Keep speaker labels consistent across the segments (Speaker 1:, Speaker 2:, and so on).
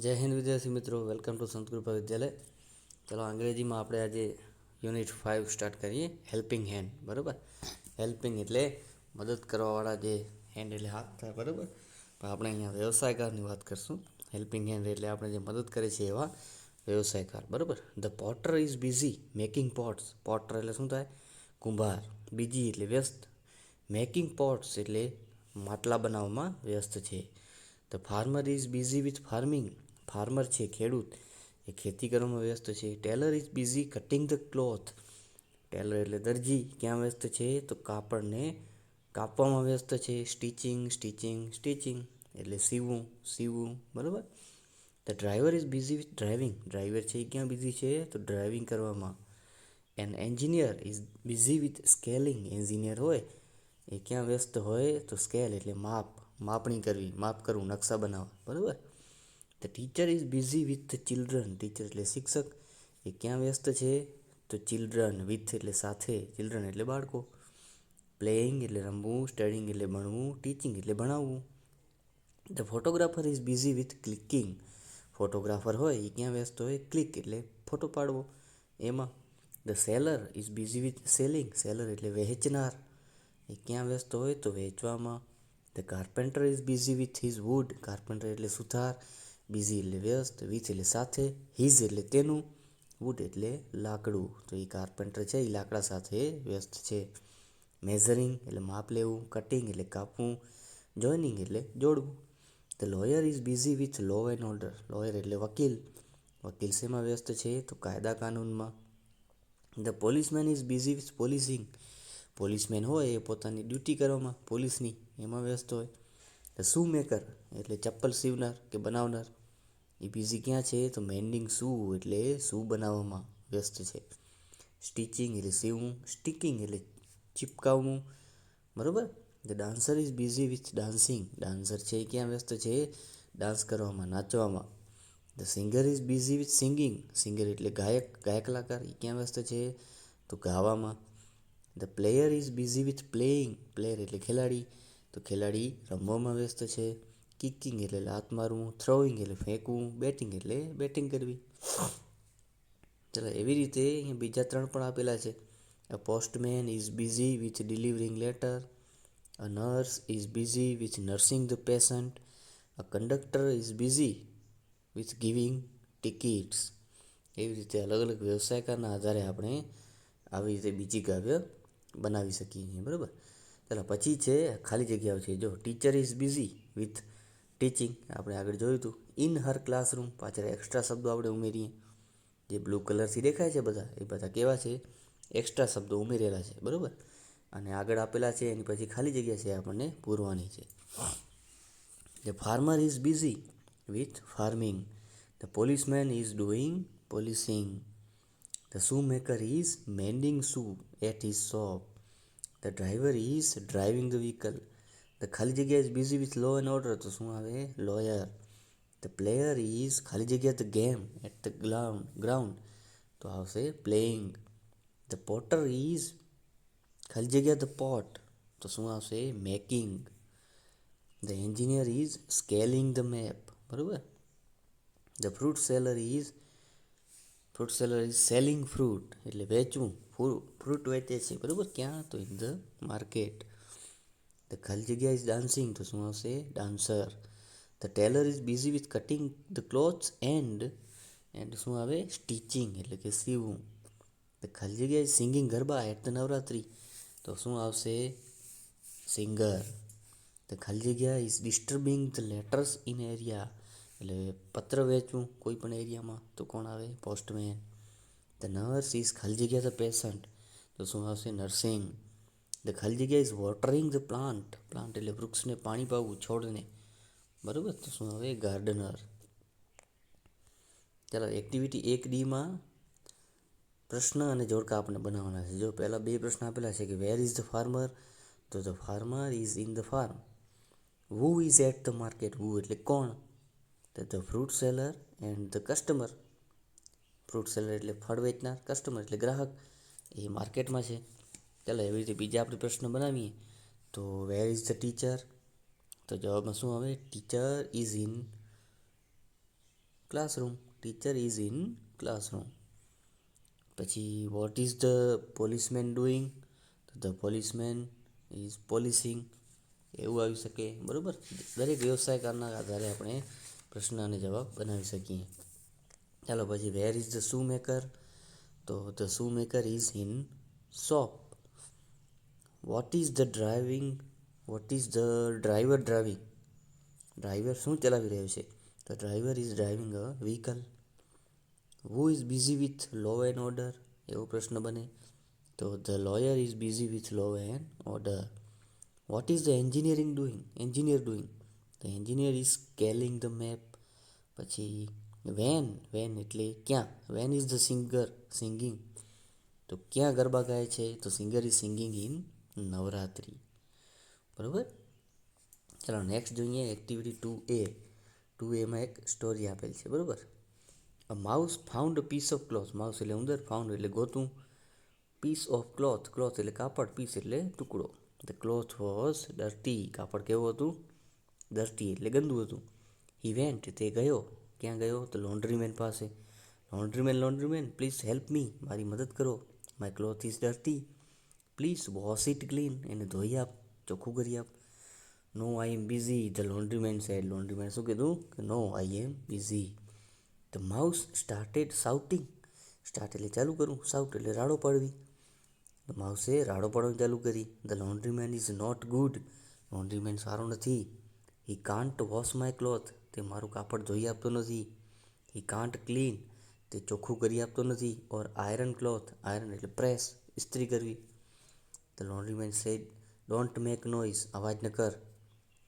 Speaker 1: જય હિન્દ વિદ્યાર્થી મિત્રો, વેલકમ ટુ સંત કૃપા વિદ્યાલય. ચલો અંગ્રેજીમાં આપણે આજે યુનિટ 5 સ્ટાર્ટ કરીએ. Helping hand. બરાબર. હેલ્પિંગ એટલે મદદ કરવાવાળા, જે હેન્ડ એટલે હાથ થાય. બરાબર. પણ આપણે અહીંયા વ્યવસાયકારની વાત કરશું. હેલ્પિંગ હેન્ડ એટલે આપણે જે મદદ કરે છે એવા વ્યવસાયકાર. બરાબર. The Potter is busy making pots. Potter એટલે શું થાય? કુંભાર. બિઝી એટલે વ્યસ્ત. મેકિંગ પોટ્સ એટલે માટલા બનાવવામાં વ્યસ્ત છે. The farmer is busy with farming. Farmer છે ખેડૂત, એ ખેતી કરવામાં વ્યસ્ત છે. Tailor is busy cutting the cloth. Tailor એટલે દરજી, ક્યાં વ્યસ્ત છે? તો કાપડને કાપવામાં વ્યસ્ત છે. સ્ટીચિંગ એટલે સીવવું. બરાબર. The driver is busy with driving. Driver છે એ ક્યાં બિઝી છે? તો ડ્રાઇવિંગ કરવામાં. N engineer is busy with scaling. Engineer હોય એ ક્યાં વ્યસ્ત હોય? તો સ્કેલ એટલે માપણી કરવી, માપ કરવું, નકશા બનાવવા. બરાબર. The teacher is busy with the children. Teacher એટલે શિક્ષક, એ ક્યાં વ્યસ્ત છે? તો ચિલ્ડ્રન, વિથ એટલે સાથે, ચિલ્ડ્રન એટલે બાળકો. પ્લેઇંગ એટલે રમવું, સ્ટડીંગ એટલે ભણવું, ટીચિંગ એટલે ભણાવવું. The photographer is busy with clicking. Photographer હોય એ ક્યાં વ્યસ્ત હોય? ક્લિક એટલે ફોટો પાડવો એમાં. The seller is busy with selling. Seller એટલે વેચનાર, એ ક્યાં વ્યસ્ત હોય? તો વેચવામાં. The carpenter is busy with his wood. Carpenter એટલે સુથાર, બિઝી એટલે વ્યસ્ત, વિથ એટલે સાથે, હિઝ એટલે તેનું, વુડ એટલે લાકડું. તો એ કાર્પેન્ટર છે એ લાકડા સાથે વ્યસ્ત છે. મેઝરિંગ એટલે માપ લેવું, કટિંગ એટલે કાપવું, જોઈનિંગ એટલે જોડવું. The lawyer is busy with law and order. Lawyer એટલે વકીલ, વકીલ શેમાં વ્યસ્ત છે? તો કાયદા કાનૂનમાં. The policeman is busy with policing. Policeman હોય એ પોતાની ડ્યુટી કરવામાં, પોલીસની, એમાં વ્યસ્ત હોય. ધ શૂ મેકર એટલે ચપ્પલ સીવનાર કે બનાવનાર, એ બિઝી ક્યાં છે? તો મેન્ડિંગ શૂ એટલે શૂ બનાવવામાં વ્યસ્ત છે. સ્ટિચિંગ એટલે સીવવું, સ્ટિકિંગ એટલે ચિપકાવવું. બરાબર. The dancer is busy with dancing. Dancer છે એ ક્યાં વ્યસ્ત છે? ડાન્સ કરવામાં, નાચવામાં. The singer is busy with singing. Singer એટલે ગાયક, ગાયક કલાકાર, એ ક્યાં વ્યસ્ત છે? તો ગાવામાં. The player is busy with playing. Player એટલે ખેલાડી, તો ખેલાડી રમવામાં વ્યસ્ત છે. કિકિંગ એટલે લાત મારવું, થ્રોઈંગ એટલે ફેંકવું, બેટિંગ એટલે બેટિંગ કરવી. ચાલો, એવી રીતે અહીંયા બીજા 3 પણ આપેલા છે. A postman is busy with delivering letter. A nurse is busy with nursing the patient. A conductor is busy with giving tickets. એવી રીતે અલગ અલગ વ્યવસાયકારના આધારે આપણે આવી રીતે બીજી કાવ્ય બનાવી શકીએ છીએ. બરાબર. ચાલો, પછી છે ખાલી જગ્યાઓ છે. જો teacher is busy with teaching, આપણે આગળ જોયું હતું. ઇન હર ક્લાસરૂમ, પાછળ એક્સ્ટ્રા શબ્દો આપણે ઉમેરીએ. જે બ્લુ કલરથી દેખાય છે બધા, એ બધા કેવા છે? એક્સ્ટ્રા શબ્દો ઉમેરેલા છે. બરાબર. અને આગળ આપેલા છે એની પછી ખાલી જગ્યા છે આપણને પૂરવાની છે. The farmer is busy with farming. The policeman is doing policing. The shoe maker is mending shoe at his shop. The driver is driving the vehicle. The ખાલી જગ્યા is busy with law and order, તો શું આવે? Lawyer. The player is ખાલી જગ્યા the game at the ground, તો આવશે playing. The Potter is ખાલી જગ્યા ધ પોટ, તો શું આવશે? Making. The engineer is scaling the map. બરાબર. The fruit seller is selling fruit એટલે વેચવું, ફ્રૂટ વેચે છે. બરાબર. ક્યાં? તો ઇન ધ માર્કેટ. ધ ખાલી જગ્યા ઇઝ ડાન્સિંગ, તો શું આવશે? Dancer. The tailor is busy with cutting the clothes and શું આવે? સ્ટીચિંગ એટલે કે સીવવું. ધ ખાલી જગ્યા is singing garba at the Navratri, તો શું આવશે? સિંગર. ધ ખાલી જગ્યા is disturbing the letters in area એટલે પત્ર વેચવું કોઈ પણ એરિયામાં, તો કોણ આવે? પોસ્ટમેન. ધ નર્સ ઇઝ ખાલી જગ્યા ધ પેશન્ટ, તો શું આવશે? નર્સિંગ. ધ ખાલી જગ્યા is watering the plant. Plant એટલે વૃક્ષને પાણી પાવું, છોડને. બરાબર. તો શું આવે? ગાર્ડનર. ચાલો, એક્ટિવિટી 1D પ્રશ્ન અને જોડકા આપણે બનાવવાના છે. જો પહેલાં 2 પ્રશ્ન આપેલા છે કે વેર ઇઝ ધ ફાર્મર, તો the farmer is in the farm. Who is at the market. Who એટલે કોણ? તો the fruit seller and the customer. Fruit seller એટલે ફળ વેચનાર, કસ્ટમર એટલે ગ્રાહક, એ માર્કેટમાં છે. ચાલો, એવી રીતે બીજા આપણે પ્રશ્ન બનાવીએ. તો વેર ઇઝ ધ ટીચર, તો જવાબમાં શું આવે? Teacher is in classroom. Teacher is in classroom. પછી what is the policeman doing? તો ધ પોલીસમેન ઇઝ પોલિસિંગ. એવું આવી શકે, બરાબર. દરેક વ્યવસાયકારના આધારે આપણે પ્રશ્ન અને જવાબ બનાવી શકીએ. ચાલો પછી where is the shoe maker? તો the shoe maker is in shop. What is the driver driving? Driver શું ચલાવી રહ્યો છે? તો driver is driving a vehicle. Who is busy with law and order? એવો પ્રશ્ન બને. તો the lawyer is busy with law and order. What is the engineer doing? The engineer is scaling the map. પછી when એટલે ક્યાં? When is the singer singing? તો ક્યાં ગરબા ગાય છે? તો singer is singing in Navratri. બરાબર. ચાલો નેક્સ્ટ જોઈએ એક્ટિવિટી 2A. 2Aમાં એક સ્ટોરી આપેલ છે, બરાબર. A mouse found a piece of cloth. Mouse એટલે ઉંદર, ફાઉન્ડ એટલે ગોતું, પીસ ઓફ ક્લોથ એટલે કાપડ, પીસ એટલે ટુકડો. The cloth was dirty. કાપડ કેવું હતું? ડર્ટી એટલે ગંદુ હતું. હી વેન્ટ તે ગયો. ક્યાં ગયો? તો લોન્ડ્રીમેન પાસે. Laundryman please help me. મારી મદદ કરો. My cloth is dirty. Please wash it clean. એને ધોઈ આપ, ચોખ્ખું કરી આપ. No I am busy. The laundryman said. Laundryman શું કીધું? કે no I am busy. The mouse started shouting. Start એટલે ચાલુ કરવું, સાઉટ એટલે રાડો પાડવી. માઉસે રાડો પાડવાનું ચાલુ કરી. The laundryman is not good. Laundryman સારો નથી. He can't wash my cloth. તે મારું કાપડ ધોઈ આપતો નથી. He can't clean. તે ચોખ્ખું કરી આપતો નથી. Or iron cloth. આયરન એટલે પ્રેસ, ઇસ્ત્રી કરવી. The laundryman said don't make noise. અવાજ ન કર.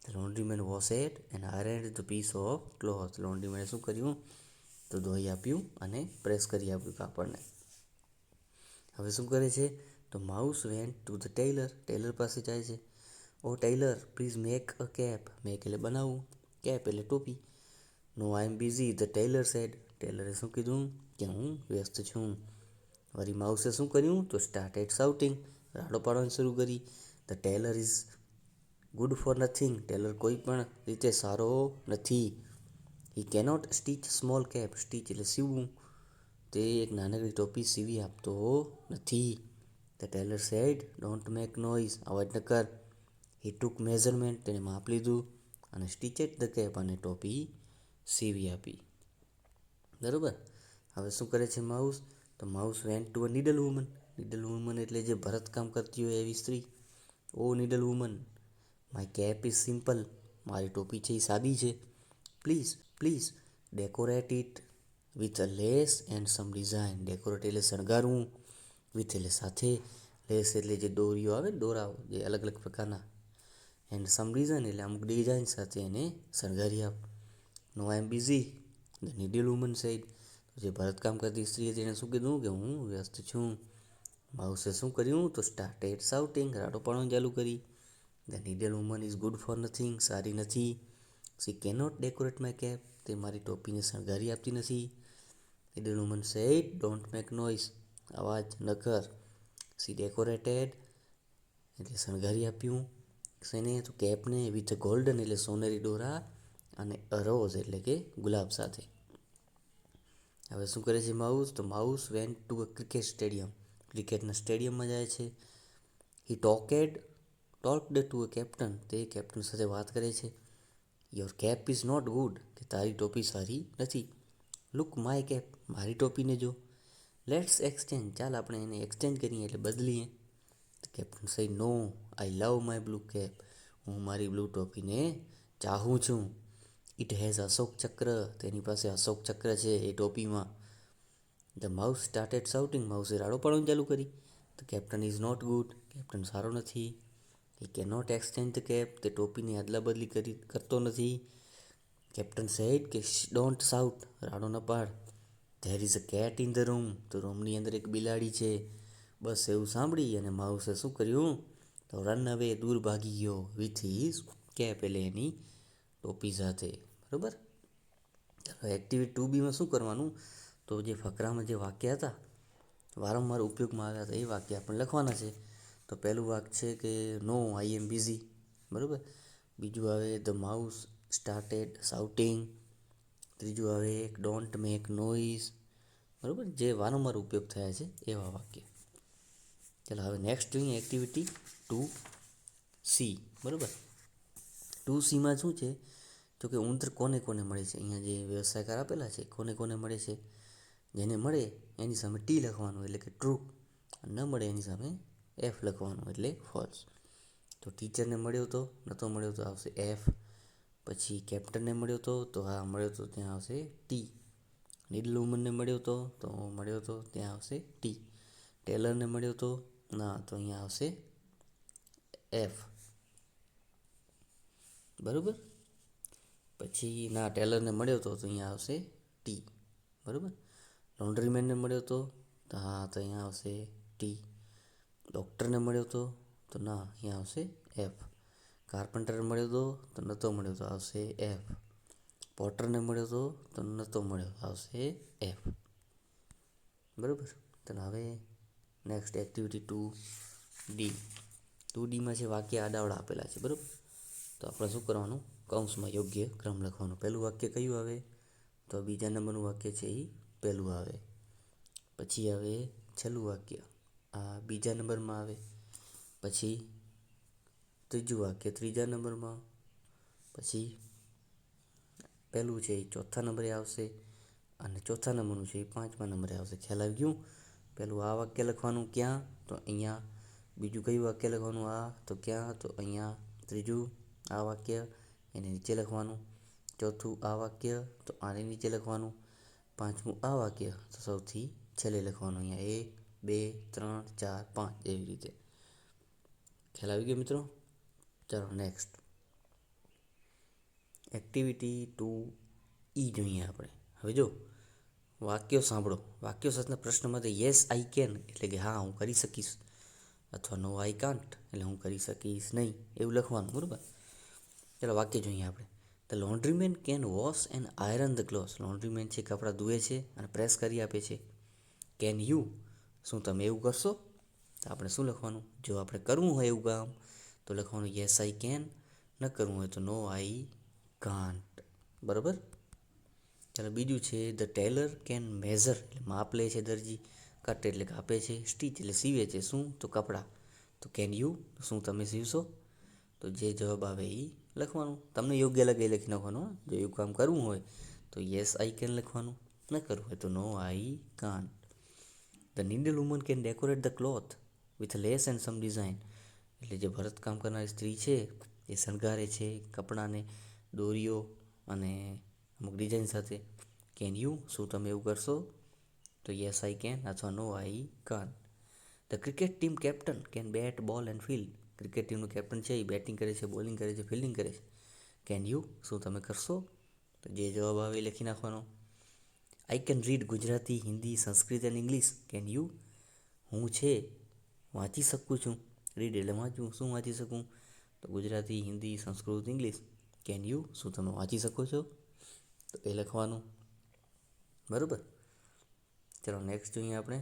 Speaker 1: The laundryman washed and ironed the piece of cloth. લોન્ડ્રીમેને શું કર્યું? તો ધોઈ આપ્યું અને પ્રેસ કરી આપ્યું કાપડને. હવે શું કરે છે? તો mouse went to the tailor. Tailor પાસે જાય છે. Oh tailor please make a cap. Make એટલે બનાવવું, કેપ એટલે ટોપી. No I am busy. The tailor said. ટેલરે શું કીધું? કે હું વ્યસ્ત છું. વળી માઉસે શું કર્યું? તો સ્ટાર્ટેડ સાઉટિંગ. રાડો પાડવાનું શરૂ કરી. The tailor is good for nothing. Tailor કોઈ પણ રીતે સારો નથી. He cannot stitch small cap. Stitch એટલે સીવવું. તે એક નાનકડી ટોપી સીવી આપતો નથી. The tailor said don't make noise. અવાજ ન કર. He took measurement. તેને માપ લીધું અને સ્ટીચેડ ધ કેપ અને ટોપી સીવી આપી. બરાબર. હવે શું કરે છે માઉસ? તો mouse went to a needle woman. Needle woman એટલે જે ભરતકામ કરતી હોય એવી સ્ત્રી. Oh needle woman my cap is simple. મારી ટોપી છે એ સાદી છે. Please decorate it with a lace and some design. Decorate એટલે શણગારવું, વિથ એટલે સાથે, લેસ એટલે જે દોરીઓ આવે ને, દોરાઓ જે અલગ અલગ પ્રકારના, એન્ડ સમ ડિઝાઇન એટલે અમુક ડિઝાઇન સાથે એને શણગારી આપ. No I am busy. The needle woman said. જે ભરતકામ કરતી સ્ત્રીએ તેને શું કીધું? કે હું વ્યસ્ત છું. માઉસે શું કર્યું? તો સ્ટાર્ટેડ સાઉટિંગ. રાડો પાડવાનું ચાલુ કરી. The needle woman is good for nothing. સારી નથી. She cannot decorate my cap. તે મારી ટોપીને શણગારી આપતી નથી. Needle woman said don't make noise. અવાજ ન કર. સી ડેકોરેટેડ એટલે શણગારી આપ્યું. શેને? તો કેપને વિથ ગોલ્ડન એટલે સોનેરી દોરા અને અ રોઝ એટલે કે ગુલાબ સાથે. હવે શું કરે છે માઉસ? તો mouse went to a cricket stadium. ક્રિકેટના સ્ટેડિયમમાં જાય છે. He talked to a captain. તે કેપ્ટન સાથે વાત કરે છે. Your cap is not good. કે તારી ટોપી સારી નથી. Look my cap. મારી ટોપીને જો. Let's exchange. ચાલ આપણે એને એક્સચેન્જ કરીએ એટલે બદલીએ. Captain said no I love my blue cap. હું મારી બ્લુ ટોપીને ચાહું છું. ઇટ હેઝ અશોક ચક્ર. તેની પાસે અશોક ચક્ર છે એ ટોપીમાં. The mouse started shouting. માઉસે રાડો પાડવાનું ચાલુ કરી. The captain is not good. Captain સારો નથી. He cannot exchange the cap. તે ટોપીની અદલા બદલી કરતો નથી. કેપ્ટન સેડ કે ડોન્ટ સાઉટ. રાડો ન પાડ. There is a cat in the room. તો રૂમની અંદર એક બિલાડી છે. બસ એવું સાંભળી અને માઉસે શું કર્યું? તો રન અવે દૂર ભાગી ગયો. વિથ હિઝ કેપ એટલે એની ટોપી સાથે. બરાબર. એક્ટિવિટી 2Bમાં શું કરવાનું? તો જે ફકરામાં જે વાક્ય હતા, વારંવાર ઉપયોગમાં આવ્યા હતા, એ વાક્ય આપણે લખવાના છે. તો પહેલું વાક્ય છે કે નો આઈ એમ બિઝી. બરાબર. બીજું આવે ધ માઉસ સ્ટાર્ટેડ સાઉટિંગ. ત્રીજું આવે એક ડોન્ટ મેક નોઇઝ, બરાબર, જે વારંવાર ઉપયોગ થયા છે એવા વાક્ય. ચાલો હવે નેક્સ્ટ જોઈએ એક્ટિવિટી 2C, બરાબર. 2Cમાં શું છે, તો કે ઉંદર કોને કોને મળે છે. અહીંયા જે વ્યવસાયકાર આપેલા છે કોને કોને મળે છે, જેને મળે એની સામે ટી લખવાનું એટલે કે ટ્રુ, ન મળે એની સામે એફ લખવાનું એટલે ફોલ્સ. તો ટીચરને મળ્યો તો નહોતો મળ્યો તો આવશે એફ. પછી કેપ્ટનને મળ્યો તો હા મળ્યો તો ત્યાં આવશે ટી. નીડલ વુમનને મળ્યો તો ત્યાં આવશે ટી. ટેલરને મળ્યો તો ના, તો અહીંયા આવશે એફ, બરાબર. પછી ના, ટેલરને મળ્યો તો અહીંયા આવશે ટી, બરાબર. લોન્ડ્રીમેનને મળ્યો તો હા, તો અહીંયા આવશે ટી. ડૉક્ટરને મળ્યો તો ના, અહીંયા આવશે એફ. કાર્પેન્ટરને મળ્યો તો નહોતો મળ્યો તો આવશે એફ. પોટરને મળ્યો તો નહોતો મળ્યો આવશે એફ, બરાબર. ચાલો હવે નેક્સ્ટ એક્ટિવિટી 2D. 2Dમાં છે વાક્ય આડાવડા આપેલા છે, બરાબર. તો આપણે શું કરવાનું, કૌંસમાં યોગ્ય ક્રમ લખવાનો. પહેલું વાક્ય કયું આવે, તો બીજા નંબરનું વાક્ય છે એ પહેલું આવે. પછી આવે છેલ્લું વાક્ય, આ બીજા નંબરમાં આવે. પછી ત્રીજું વાક્ય ત્રીજા નંબરમાં. પછી પહેલું છે એ ચોથા નંબરે આવશે અને ચોથા નંબરનું છે એ પાંચમા નંબરે આવશે. ખ્યાલ આવી ગયું. પહેલું આ વાક્ય લખવાનું ક્યાં, તો અહીંયા. બીજું કયું વાક્ય લખવાનું આ, તો ક્યાં, તો અહીંયા. ત્રીજું આ વાક્ય એને નીચે લખવાનું. ચોથું આ વાક્ય તો આને નીચે લખવાનું. પાંચમું આ વાક્ય તો સૌથી છેલ્લે લખવાનું. અહીંયા 1 2 3 4 5 એવી રીતે. ખ્યાલ આવી ગયો મિત્રો. ચાલો નેક્સ્ટ એક્ટિવિટી 2E જોઈએ આપણે. હવે જો વાક્યો સાંભળો. વાક્યો સાથેના પ્રશ્નમાં યસ આઈ કેન એટલે કે હા હું કરી શકીશ, અથવા નો આઈ કાન્ટ એટલે હું કરી શકીશ નહીં, એવું લખવાનું, બરાબર. ચાલો વાક્ય જોઈએ આપણે. The laundryman can wash and iron the clothes. Laundryman છે કપડાં ધુએ છે અને પ્રેસ કરી આપે છે. કેન યુ, શું તમે એવું કરશો? તો આપણે શું લખવાનું, જો આપણે કરવું હોય એવું કામ તો લખવાનું યસ આઈ કેન, ન કરવું હોય તો નો આઈ કાન્ટ, બરાબર. ચાલો બીજું છે ધ ટેલર કેન મેઝર એટલે માપ લે છે દરજી. કટ એટલે કાપે છે. સ્ટીચ એટલે સીવે છે. શું, તો કપડાં. તો કેન યુ, શું તમે સીવશો? તો જે જવાબ આવે એ લખવાનું. તમને યોગ્ય લાગે એ લખી નાખવાનું. જો એવું કામ કરવું હોય તો યસ આઈ કેન લખવાનું, ન કરવું હોય તો no I can't. The needle woman can decorate the cloth with lace and some design. એટલે જે ભરતકામ કરનારી સ્ત્રી છે એ શણગારે છે કપડાને દોરીઓ અને અમુક ડિઝાઇન સાથે. કેન યુ, શું તમે એવું કરશો? તો યસ આઈ કેન અથવા no I can. The cricket team captain can bat ball and field. Cricket ટીમનું કેપ્ટન છે એ બેટિંગ કરે છે, બોલિંગ કરે છે, ફિલ્ડિંગ કરે છે. કેન યુ, શું તમે કરશો? તો જે જવાબ આવે એ લખી નાખવાનો. I can read Gujarati, Hindi, Sanskrit and English. Can you, હું છે વાંચી શકું છું. રીડ એટલે વાંચવું. શું વાંચી શકું? તો Gujarati, Hindi, Sanskrit, English. Can you, શું તમે વાંચી શકો છો? તો એ લખવાનું, બરાબર. ચલો નેક્સ્ટ જોઈએ આપણે.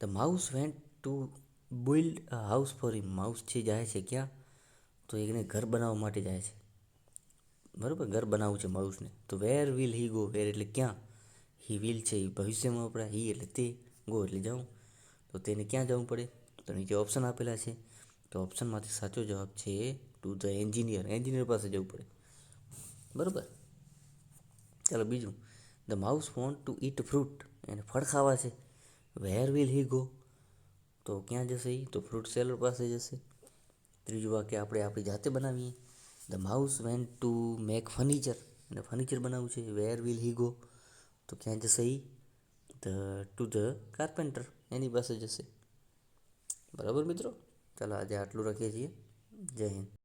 Speaker 1: The mouse went to build a house for him. Mouse છે જાય છે ક્યાં, તો એને ઘર બનાવવા માટે જાય છે, બરાબર. ઘર બનાવવું છે માઉસને. તો વેર વિલ હી ગો. વેર એટલે ક્યાં, હી વિલ છે એ ભવિષ્યમાં વપરાય, હી એટલે તે, ગો એટલે જાઉં. તો તેને ક્યાં જવું પડે, તો નીચે ઓપ્શન આપેલા છે. તો ઓપ્શનમાંથી સાચો જવાબ છે ટુ ધ એન્જિનિયર. એન્જિનિયર પાસે જવું પડે, બરાબર. ચાલો બીજું. The mouse want to eat fruit. એને ફળ ખાવા છે. વેર વિલ હી ગો, તો ક્યાં જશે એ, તો ફ્રૂટ સેલર પાસે જશે. ત્રીજું વાક્ય આપણે આપણી જાતે બનાવીએ. The mouse went to make furniture. અને ફર્નિચર બનાવવું છે. વેર વિલ હી ગો, તો ક્યાં જશે એ, ટુ ધ કાર્પેન્ટર, એની પાસે જશે, બરાબર મિત્રો. ચાલો આજે આટલું રાખીએ છીએ. જય હિન્દ.